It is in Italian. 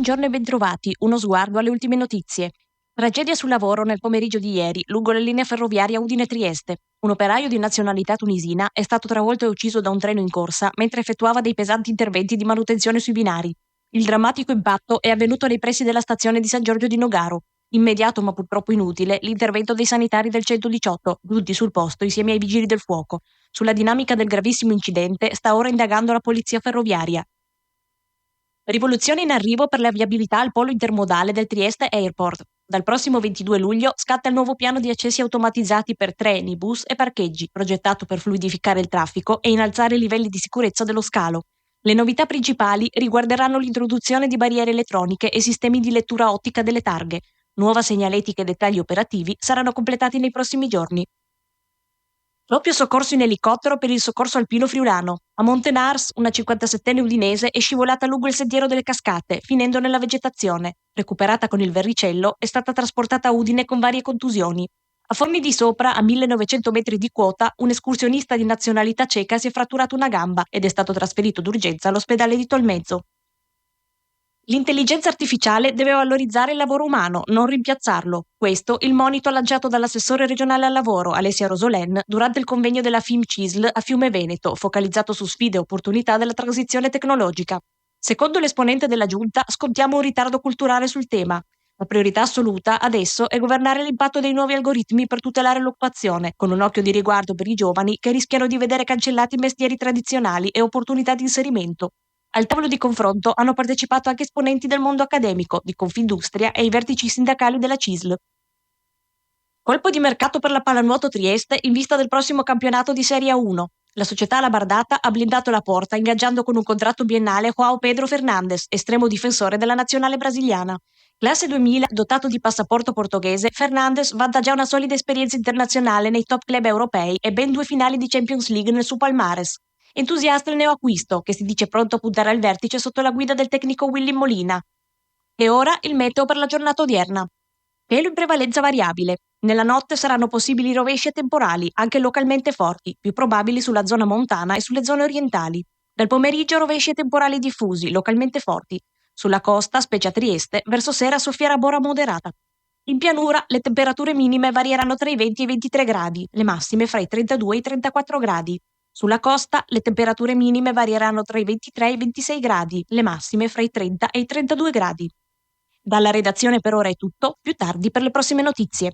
buongiorno e bentrovati. Uno sguardo alle ultime notizie. Tragedia sul lavoro nel pomeriggio di ieri, lungo la linea ferroviaria Udine-Trieste. Un operaio di nazionalità tunisina è stato travolto e ucciso da un treno in corsa mentre effettuava dei pesanti interventi di manutenzione sui binari. Il drammatico impatto è avvenuto nei pressi della stazione di San Giorgio di Nogaro. Immediato ma purtroppo inutile l'intervento dei sanitari del 118, giunti sul posto insieme ai vigili del fuoco. Sulla dinamica del gravissimo incidente sta ora indagando la polizia ferroviaria. Rivoluzione in arrivo per la viabilità al polo intermodale del Trieste Airport. Dal prossimo 22 luglio scatta il nuovo piano di accessi automatizzati per treni, bus e parcheggi, progettato per fluidificare il traffico e innalzare i livelli di sicurezza dello scalo. Le novità principali riguarderanno l'introduzione di barriere elettroniche e sistemi di lettura ottica delle targhe. Nuova segnaletica e dettagli operativi saranno completati nei prossimi giorni. Doppio soccorso in elicottero per il soccorso alpino friulano. A Montenars, una 57enne udinese è scivolata lungo il sentiero delle cascate, finendo nella vegetazione. Recuperata con il verricello, è stata trasportata a Udine con varie contusioni. A Forni di Sopra, a 1900 metri di quota, un escursionista di nazionalità ceca si è fratturato una gamba ed è stato trasferito d'urgenza all'ospedale di Tolmezzo. L'intelligenza artificiale deve valorizzare il lavoro umano, non rimpiazzarlo. Questo il monito lanciato dall'assessore regionale al lavoro, Alessia Rosolen, durante il convegno della FIM-CISL a Fiume Veneto, focalizzato su sfide e opportunità della transizione tecnologica. Secondo l'esponente della giunta, scontiamo un ritardo culturale sul tema. La priorità assoluta adesso è governare l'impatto dei nuovi algoritmi per tutelare l'occupazione, con un occhio di riguardo per i giovani che rischiano di vedere cancellati mestieri tradizionali e opportunità di inserimento. Al tavolo di confronto hanno partecipato anche esponenti del mondo accademico, di Confindustria e i vertici sindacali della CISL. Colpo di mercato per la pallanuoto Trieste in vista del prossimo campionato di Serie A1. La società Labardata ha blindato la porta ingaggiando con un contratto biennale João Pedro Fernandes, estremo difensore della nazionale brasiliana. Classe 2000, dotato di passaporto portoghese, Fernandes vanta già una solida esperienza internazionale nei top club europei e ben 2 finali di Champions League nel suo palmares. Entusiasta il neoacquisto, che si dice pronto a puntare al vertice sotto la guida del tecnico Willy Molina. E ora il meteo per la giornata odierna. Pelo in prevalenza variabile. Nella notte saranno possibili rovesci e temporali, anche localmente forti, più probabili sulla zona montana e sulle zone orientali. Dal pomeriggio rovesci e temporali diffusi, localmente forti. Sulla costa, specie a Trieste, verso sera soffierà bora moderata. In pianura le temperature minime varieranno tra i 20 e i 23 gradi, le massime fra i 32 e i 34 gradi. Sulla costa le temperature minime varieranno tra i 23 e i 26 gradi, le massime fra i 30 e i 32 gradi. Dalla redazione per ora è tutto, più tardi per le prossime notizie.